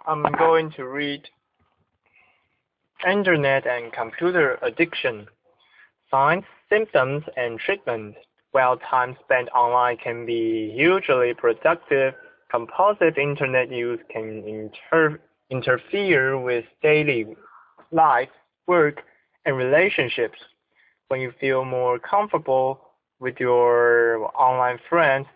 I'm going to read Internet and Computer Addiction, Signs, Symptoms, and Treatment. While time spent online can be hugely productive, compulsive Internet use can interfere with daily life, work, and relationships. When you feel more comfortable with your online friends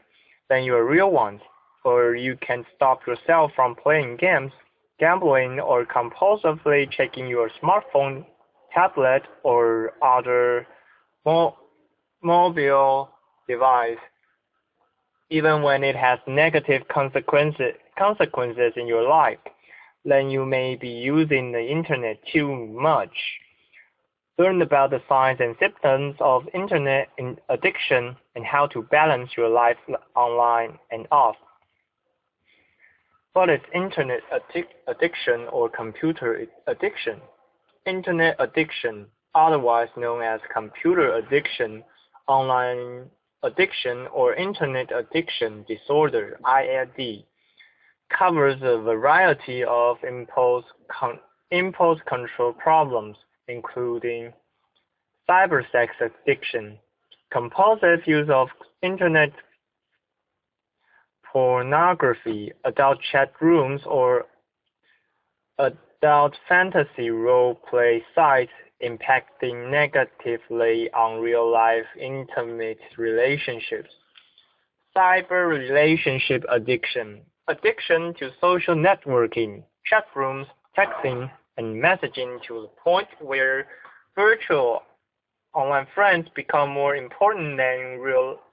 than your real ones, or you can stop yourself from playing games, gambling, or compulsively checking your smartphone, tablet, or other mobile device, even when it has negative consequences in your life, then you may be using the internet too much. Learn about the signs and symptoms of internet addiction and how to balance your life online and off. What is internet addiction or computer addiction? Internet addiction, otherwise known as computer addiction, online addiction, or internet addiction disorder (IAD), covers a variety of impulse control problems, including cybersex addiction, compulsive use of internet pornography, adult chat rooms, or adult fantasy role-play sites impacting negatively on real-life intimate relationships. Cyber relationship addiction, addiction to social networking, chat rooms, texting, and messaging to the point where virtual online friends become more important than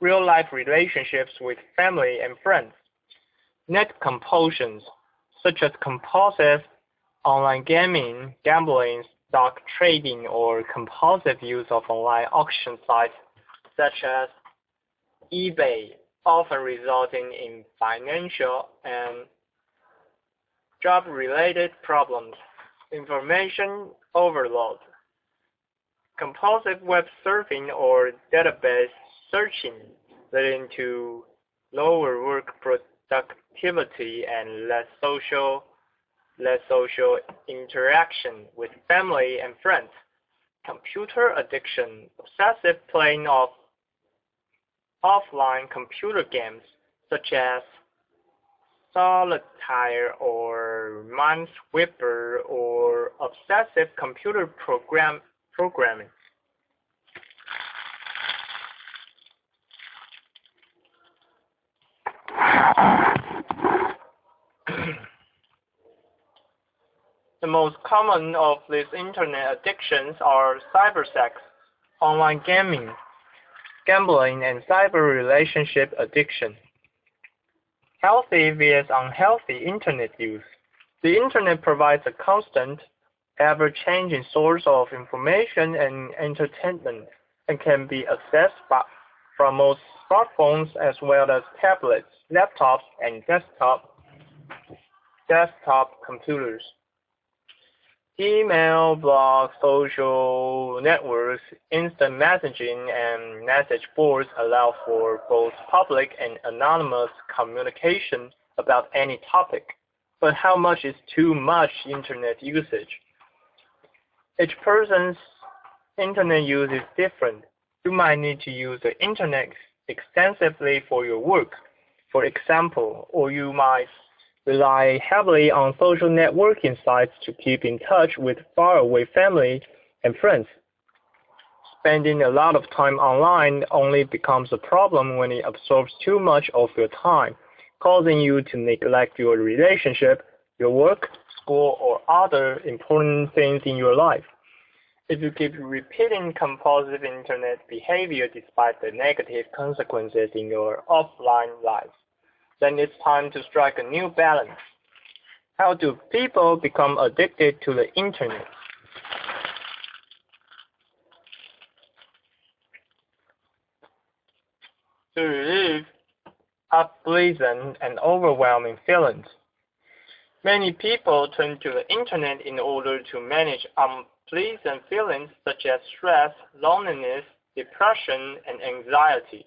real-life relationships with family and friends. Net compulsions, such as compulsive online gaming, gambling, stock trading, or compulsive use of online auction sites such as eBay, often resulting in financial and job-related problems. Information overload, compulsive web surfing or database searching, leading to lower work productivity and less social interaction with family and friends. Computer addiction, obsessive playing of offline computer games such as solitaire or minesweeper, or obsessive computer programming. The most common of these internet addictions are cybersex, online gaming, gambling, and cyber relationship addiction. Healthy vs unhealthy internet use. The internet provides a constant, ever-changing source of information and entertainment and can be accessed from most smartphones as well as tablets, laptops, and desktop computers. Email, blogs, social networks, instant messaging, and message boards allow for both public and anonymous communication about any topic. But how much is too much internet usage? Each person's internet use is different. You might need to use the internet extensively for your work, for example, or you might rely heavily on social networking sites to keep in touch with faraway family and friends. Spending a lot of time online only becomes a problem when it absorbs too much of your time, causing you to neglect your relationship, your work, school, or other important things in your life. If you keep repeating compulsive internet behavior despite the negative consequences in your offline life, then it's time to strike a new balance. How do people become addicted to the internet? To relieve unpleasant and overwhelming feelings, many people turn to the internet in order to manage unpleasant feelings such as stress, loneliness, depression, and anxiety.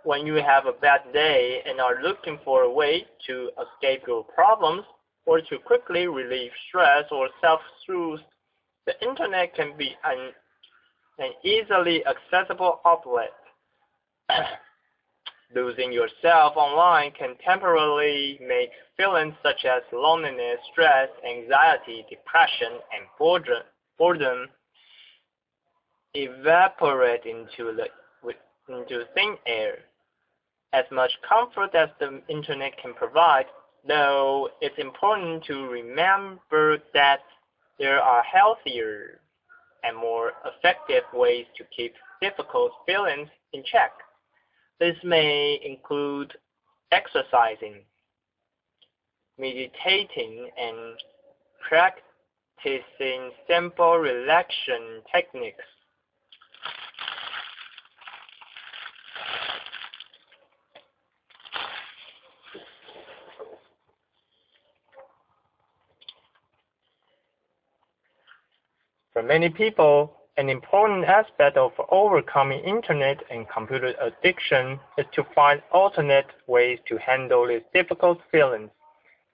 When you have a bad day and are looking for a way to escape your problems, or to quickly relieve stress or self-soothe, the Internet can be an easily accessible outlet. Losing yourself online can temporarily make feelings such as loneliness, stress, anxiety, depression, and boredom evaporate into thin air. As much comfort as the Internet can provide, though, it's important to remember that there are healthier and more effective ways to keep difficult feelings in check. This may include exercising, meditating, and practicing simple relaxation techniques. For many people, an important aspect of overcoming Internet and computer addiction is to find alternate ways to handle these difficult feelings.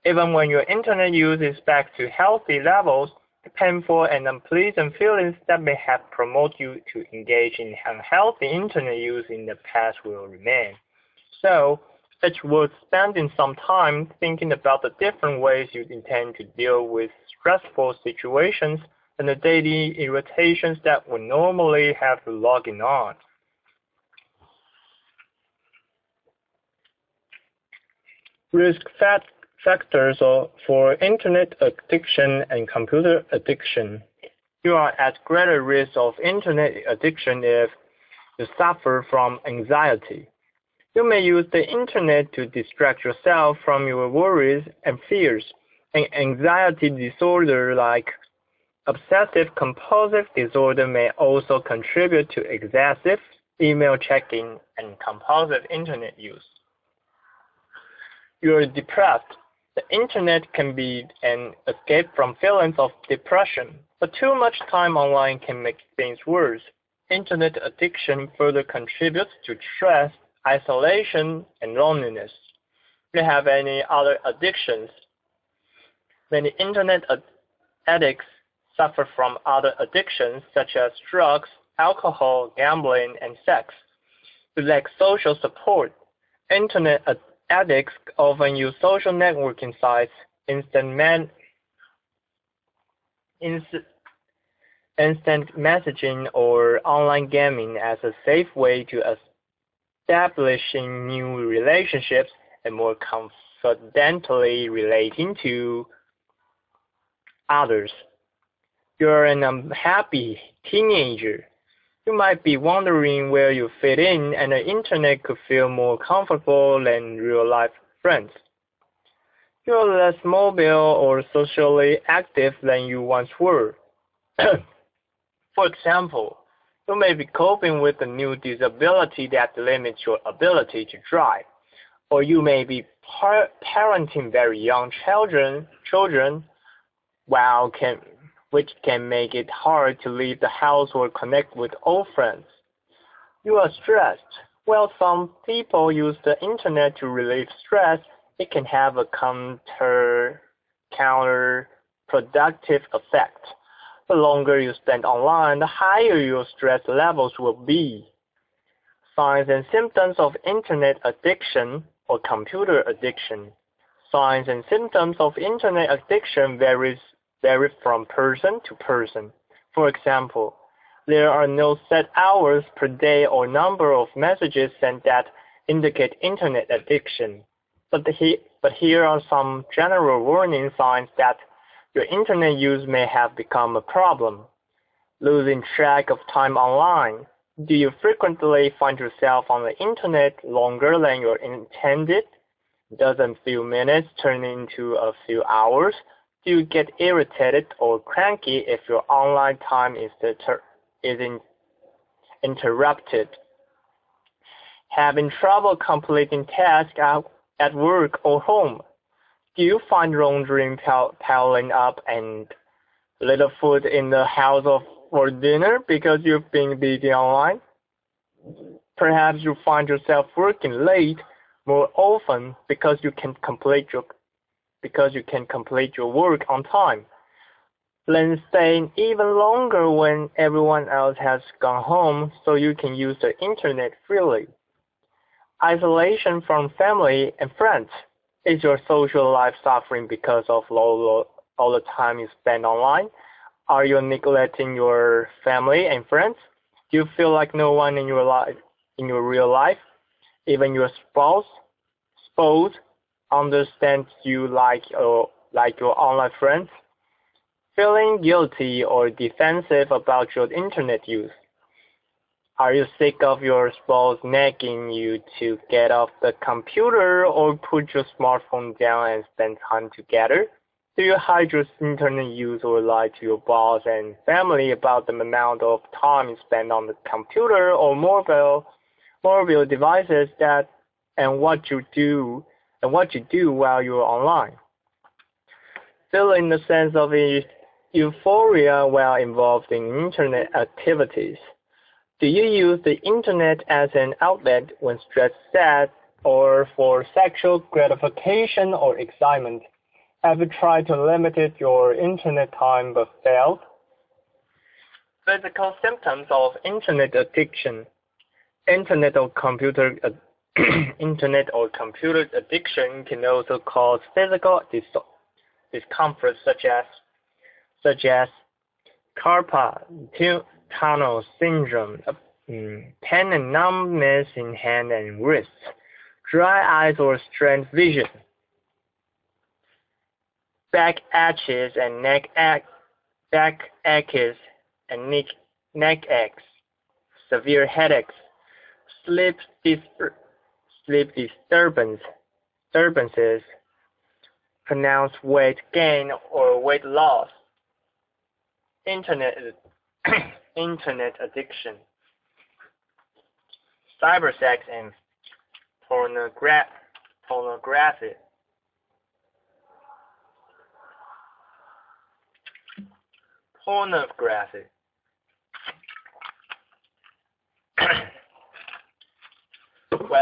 Even when your Internet use is back to healthy levels, the painful and unpleasant feelings that may have promoted you to engage in unhealthy Internet use in the past will remain. So, it's worth spending some time thinking about the different ways you intend to deal with stressful situations and the daily irritations that would normally have logging on. Risk factors for Internet addiction and computer addiction. You are at greater risk of Internet addiction if you suffer from anxiety. You may use the Internet to distract yourself from your worries and fears. An anxiety disorder like obsessive-compulsive disorder may also contribute to excessive email checking and compulsive Internet use. You are depressed. The Internet can be an escape from feelings of depression, but too much time online can make things worse. Internet addiction further contributes to stress, isolation, and loneliness. Do you have any other addictions? Many Internet addicts suffer from other addictions such as drugs, alcohol, gambling, and sex. They lack social support. Internet addicts often use social networking sites, instant messaging, or online gaming as a safe way to establishing new relationships and more confidently relating to others. You're an unhappy teenager. You might be wondering where you fit in, and the Internet could feel more comfortable than real-life friends. You're less mobile or socially active than you once were. For example, you may be coping with a new disability that limits your ability to drive, or you may be parenting very young children, which can make it hard to leave the house or connect with old friends. You are stressed. While some people use the Internet to relieve stress, it can have a counterproductive effect. The longer you spend online, the higher your stress levels will be. Signs and symptoms of Internet addiction or computer addiction. Signs and symptoms of Internet addiction vary from person to person. For example, there are no set hours per day or number of messages sent that indicate Internet addiction. But here are some general warning signs that your Internet use may have become a problem. Losing track of time online. Do you frequently find yourself on the Internet longer than you intended? Does a few minutes turn into a few hours? Do you get irritated or cranky if your online time is interrupted? Having trouble completing tasks at work or home? Do you find laundry piling up and little food in the house for dinner because you've been busy online? Perhaps you find yourself working late more often because you can't complete because you can complete your work on time. Then staying even longer when everyone else has gone home so you can use the internet freely. Isolation from family and friends. Is your social life suffering because of all the time you spend online? Are you neglecting your family and friends? Do you feel like no one in your real life, even your spouse, understands you like your online friends? Feeling guilty or defensive about your internet use? Are you sick of your spouse nagging you to get off the computer or put your smartphone down and spend time together? Do you hide your internet use or lie to your boss and family about the amount of time you spend on the computer or mobile devices and what you do while you're online? Feeling the sense of euphoria while involved in internet activities. Do you use the internet as an outlet when stressed, sad, or for sexual gratification or excitement? Have you tried to limit your internet time but failed? Physical symptoms of internet addiction. Internet or computer addiction can also cause physical discomfort such as carpal tunnel syndrome, pain and numbness in hand and wrists, dry eyes or strained vision, back aches and neck aches and neck aches, severe headaches, sleep disturbances, pronounced weight gain or weight loss, internet addiction, cybersex and pornography.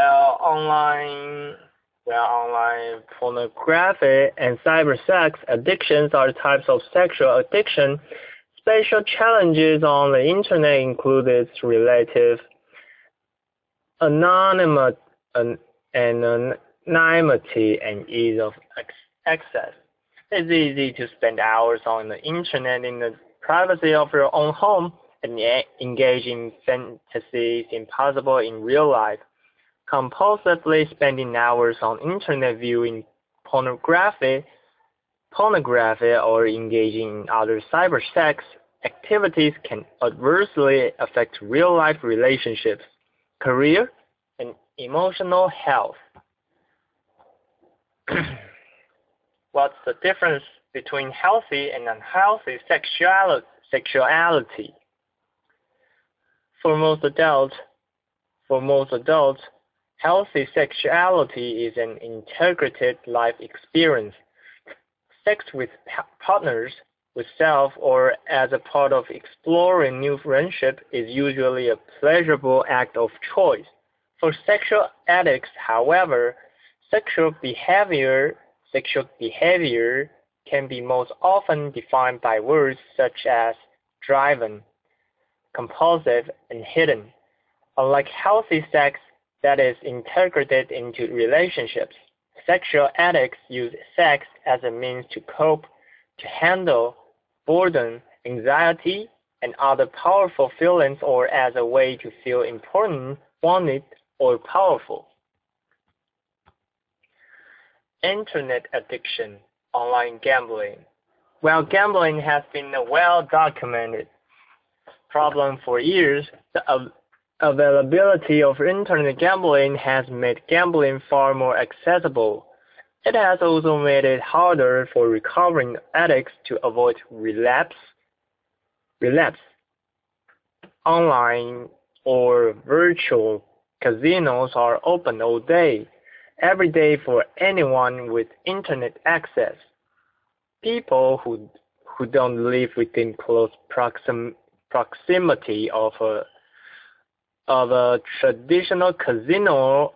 Online pornography and cybersex addictions are types of sexual addiction. Special challenges on the internet include its relative anonymity and ease of access. It's easy to spend hours on the internet in the privacy of your own home and engage in fantasies impossible in real life. Compulsively spending hours on internet viewing pornography or engaging in other cybersex activities can adversely affect real-life relationships, career, and emotional health. What's the difference between healthy and unhealthy sexuality? For most adults, healthy sexuality is an integrated life experience. Sex with partners, with self, or as a part of exploring new friendship is usually a pleasurable act of choice. For sexual addicts, however, sexual behavior can be most often defined by words such as driven, compulsive, and hidden. Unlike healthy sex that is integrated into relationships, sexual addicts use sex as a means to cope, to handle boredom, anxiety, and other powerful feelings, or as a way to feel important, wanted, or powerful. Internet addiction, online gambling. While gambling has been a well-documented problem for years, the availability of internet gambling has made gambling far more accessible. It has also made it harder for recovering addicts to avoid relapse. Online or virtual casinos are open all day, every day for anyone with internet access. People who don't live within close proximity of a traditional casino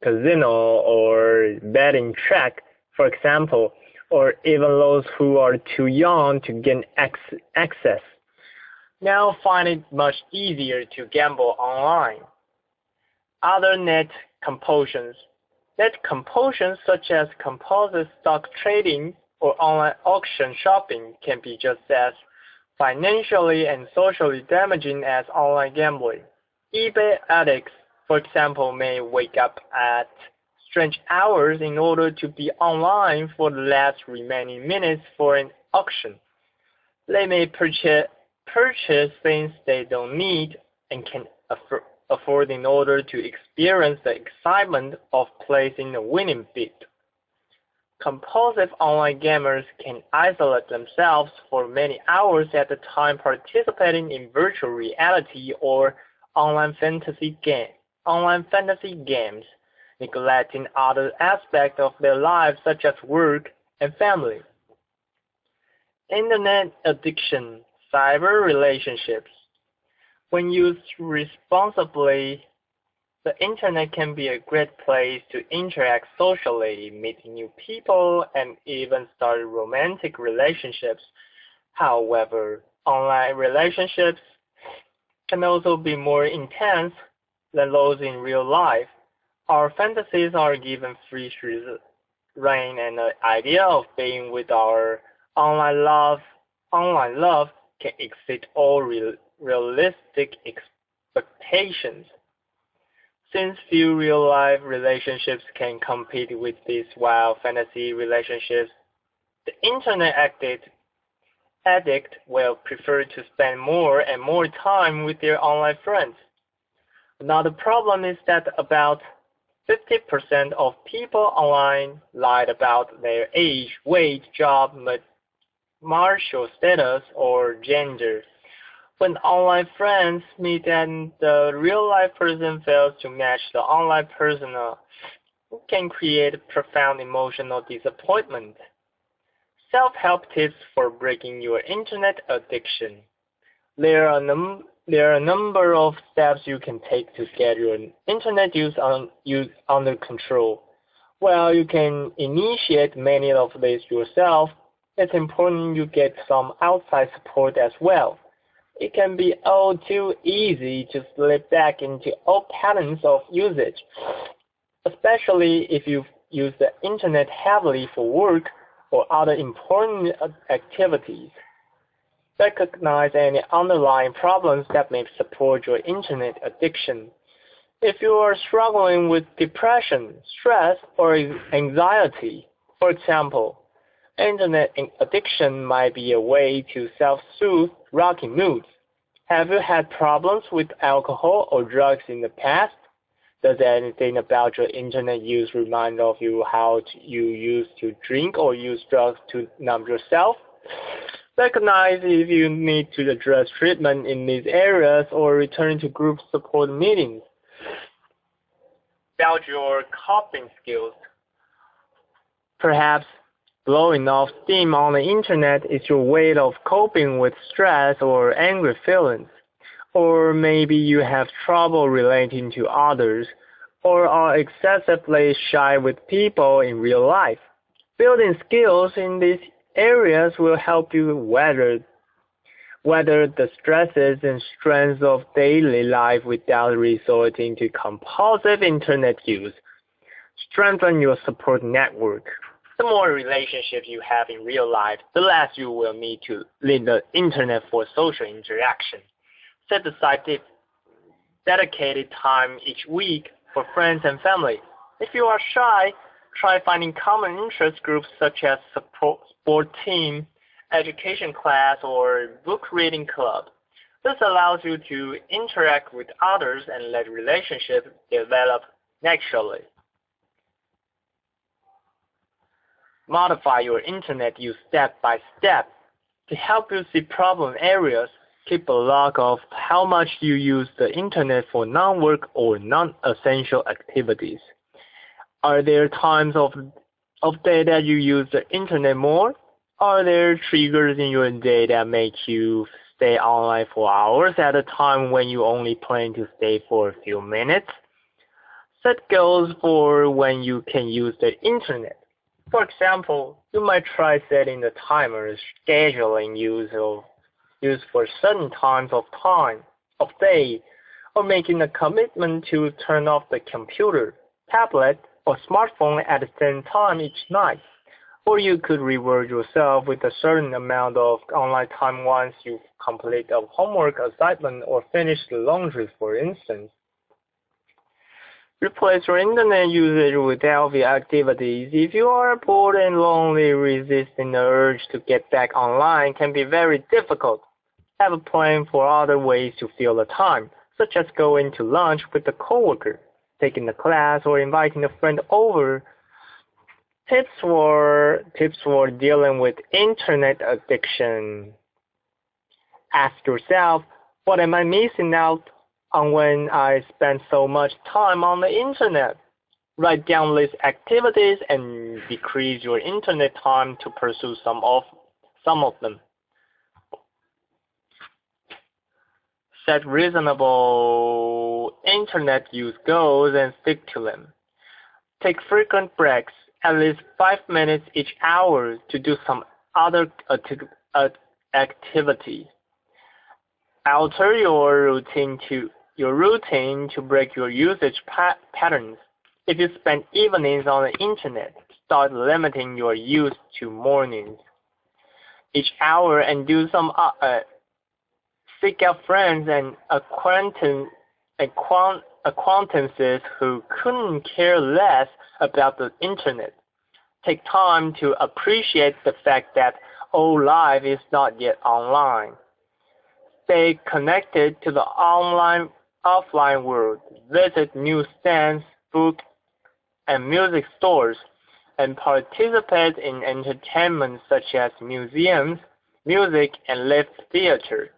casino or betting track, for example, or even those who are too young to gain access, now find it much easier to gamble online. Other net compulsions such as compulsive stock trading or online auction shopping can be just as financially and socially damaging as online gambling. eBay addicts, for example, may wake up at strange hours in order to be online for the last remaining minutes for an auction. They may purchase things they don't need and can afford in order to experience the excitement of placing a winning bid. Compulsive online gamers can isolate themselves for many hours at a time participating in virtual reality or online fantasy games, neglecting other aspects of their lives such as work and family. Internet addiction, cyber relationships. When used responsibly, the Internet can be a great place to interact socially, meet new people, and even start romantic relationships. However, online relationships can also be more intense than those in real life. Our fantasies are given free rein, and the idea of being with our online love can exceed all realistic expectations. Since few real-life relationships can compete with these wild fantasy relationships, the Internet addict will prefer to spend more and more time with their online friends. Another problem is that about 50% of people online lied about their age, weight, job, marital status, or gender. When online friends meet and the real-life person fails to match the online persona, it can create profound emotional disappointment. Self-help tips for breaking your Internet addiction. There are a number of steps you can take to get your Internet use under control. While you can initiate many of these yourself, it's important you get some outside support as well. It can be all too easy to slip back into old patterns of usage, especially if you use the Internet heavily for work or other important activities. Recognize any underlying problems that may support your Internet addiction. If you are struggling with depression, stress, or anxiety, for example, Internet addiction might be a way to self-soothe rocky moods. Have you had problems with alcohol or drugs in the past? Does anything about your Internet use remind of you how you used to drink or use drugs to numb yourself? Recognize if you need to address treatment in these areas or return to group support meetings. Build your coping skills. Perhaps blowing off steam on the Internet is your way of coping with stress or angry feelings. Or maybe you have trouble relating to others, or are excessively shy with people in real life. Building skills in these areas will help you weather the stresses and strains of daily life without resorting to compulsive Internet use. Strengthen your support network. The more relationships you have in real life, the less you will need to leave the Internet for social interaction. Set aside dedicated time each week for friends and family. If you are shy, try finding common interest groups such as sport team, education class, or book reading club. This allows you to interact with others and let relationships develop naturally. Modify your Internet use step by step. To help you see problem areas, keep a log of how much you use the Internet for non-work or non-essential activities. Are there times of day that you use the Internet more? Are there triggers in your day that make you stay online for hours at a time when you only plan to stay for a few minutes? Set goals for when you can use the internet. For example, you might try setting the timer scheduling use for certain times of day, or making a commitment to turn off the computer, tablet, or smartphone at the same time each night. Or you could reward yourself with a certain amount of online time once you complete a homework assignment or finish the laundry, for instance. Replace your internet usage with healthy activities. If you are bored and lonely, resisting the urge to get back online can be very difficult. Have a plan for other ways to fill the time, such as going to lunch with a coworker, taking a class, or inviting a friend over. Tips for dealing with internet addiction. Ask yourself, what am I missing out on when I spend so much time on the internet? Write down list activities and decrease your internet time to pursue some of them. Set reasonable internet use goals and stick to them. Take frequent breaks, at least 5 minutes each hour, to do some other activity. Alter your routine to break your usage patterns. If you spend evenings on the internet, start limiting your use to mornings each hour, and do some seek out friends and acquaintances who couldn't care less about the internet. Take time to appreciate the fact that all life is not yet online. Stay connected to the offline world. Visit newsstands, book and music stores, and participate in entertainment such as museums, music, and live theater.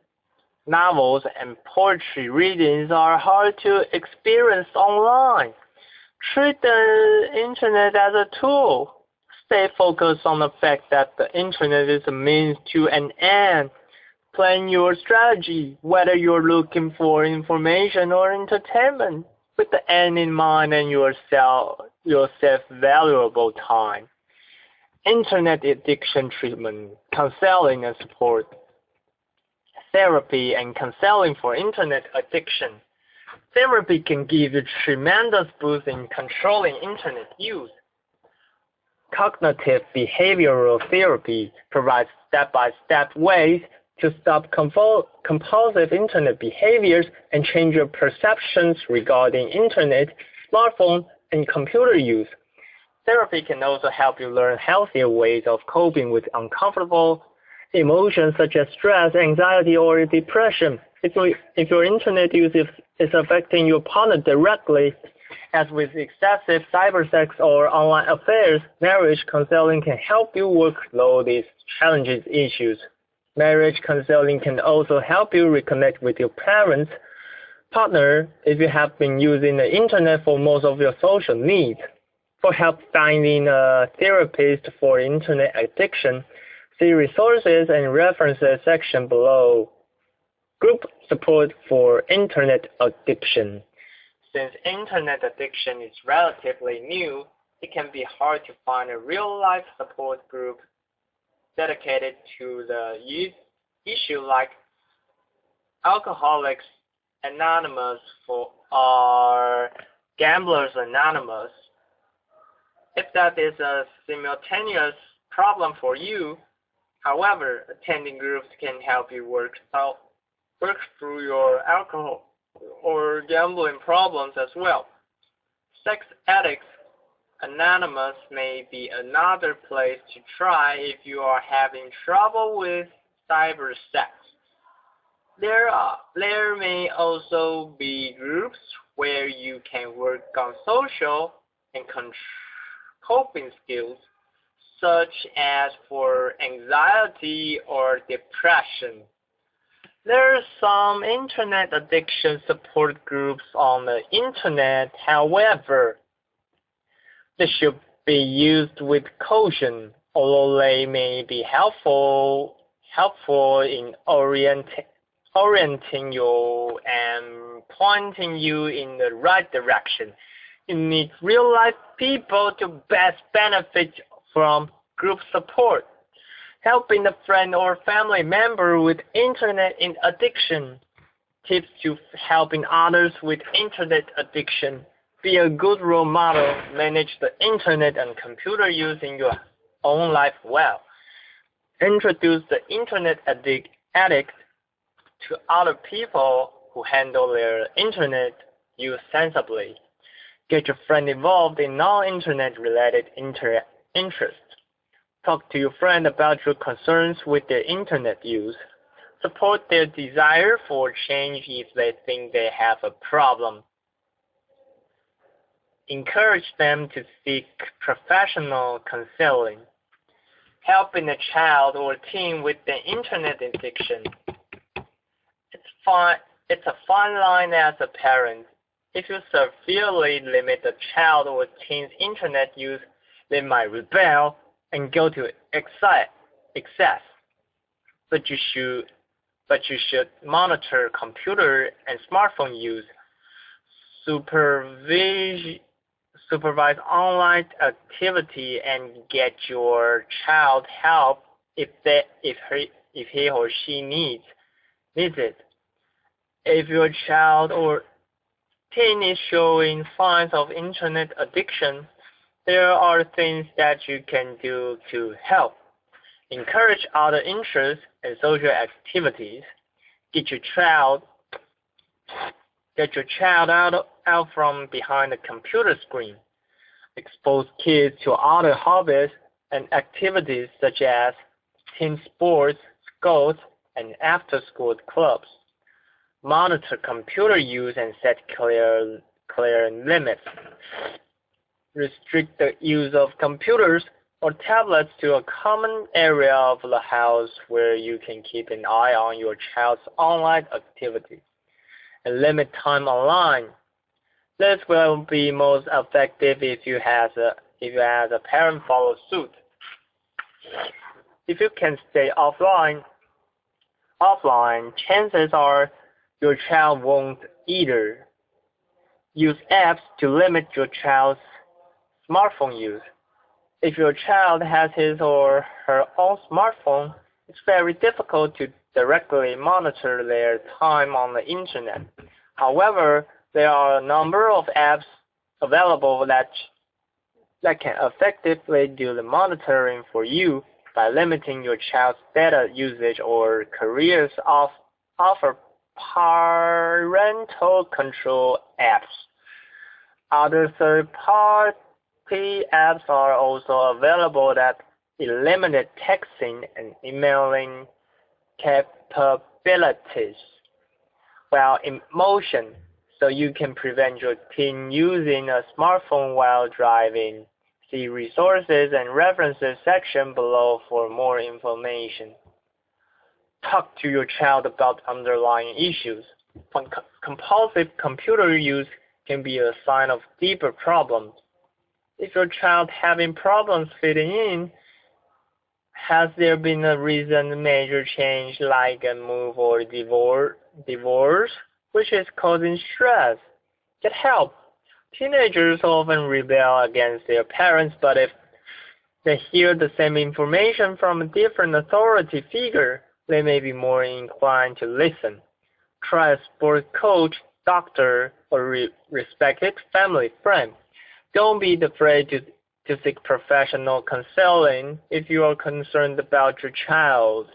Novels and poetry readings are hard to experience online. Treat the internet as a tool. Stay focused on the fact that the internet is a means to an end. Plan your strategy, whether you're looking for information or entertainment, with the end in mind and yourself valuable time. Internet addiction treatment, counseling and support. Therapy and counseling for internet addiction. Therapy can give you tremendous boost in controlling internet use. Cognitive behavioral therapy provides step-by-step ways to stop compulsive internet behaviors and change your perceptions regarding internet, smartphone, and computer use. Therapy can also help you learn healthier ways of coping with uncomfortable emotions such as stress, anxiety, or depression. If your internet use is affecting your partner directly, as with excessive cybersex or online affairs, marriage counseling can help you work through these challenges issues. Marriage counseling can also help you reconnect with your partner if you have been using the internet for most of your social needs. For help finding a therapist for internet addiction, see resources and references section below. Group support for internet addiction. Since internet addiction is relatively new, it can be hard to find a real-life support group dedicated to the issue like Alcoholics Anonymous or Gamblers Anonymous. If that is a simultaneous problem for you, however, attending groups can help you work through your alcohol or gambling problems as well. Sex Addicts Anonymous may be another place to try if you are having trouble with cyber sex. There may also be groups where you can work on social and coping skills, such as for anxiety or depression. There are some internet addiction support groups on the internet. However, they should be used with caution, although they may be helpful in orienting you and pointing you in the right direction. You need real-life people to best benefit from group support. Helping a friend or family member with internet addiction. Tips to helping others with internet addiction. Be a good role model. Manage the internet and computer use in your own life well. Introduce the internet addict to other people who handle their internet use sensibly. Get your friend involved in non-internet related interests. Talk to your friend about your concerns with their internet use. Support their desire for change if they think they have a problem. Encourage them to seek professional counseling. Helping a child or teen with their internet addiction. It's a fine line as a parent. If you severely limit a child or teen's internet use, they might rebel and go to excess. But you should monitor computer and smartphone use. Supervise online activity and get your child help if he or she needs it. If your child or teen is showing signs of internet addiction, there are things that you can do to help. Encourage other interests and social activities. Get your child out from behind the computer screen. Expose kids to other hobbies and activities such as team sports, scouts, and after-school clubs. Monitor computer use and set clear limits. Restrict the use of computers or tablets to a common area of the house where you can keep an eye on your child's online activity. And limit time online. This will be most effective if you as a parent follow suit. If you can stay offline, chances are your child won't either. Use apps to limit your child's smartphone use. If your child has his or her own smartphone, it's very difficult to directly monitor their time on the internet. However, there are a number of apps available that can effectively do the monitoring for you by limiting your child's data usage or careers offer parental control apps. Other third-party apps are also available that eliminate texting and emailing capabilities while in motion, so you can prevent your teen using a smartphone while driving. See resources and references section below for more information. Talk to your child about underlying issues. Compulsive computer use can be a sign of deeper problems. If your child having problems fitting in, has there been a recent major change like a move or divorce, which is causing stress? Get help. Teenagers often rebel against their parents, but if they hear the same information from a different authority figure, they may be more inclined to listen. Try a sport coach, doctor, or respected family friend. Don't be afraid to seek professional counseling if you are concerned about your child.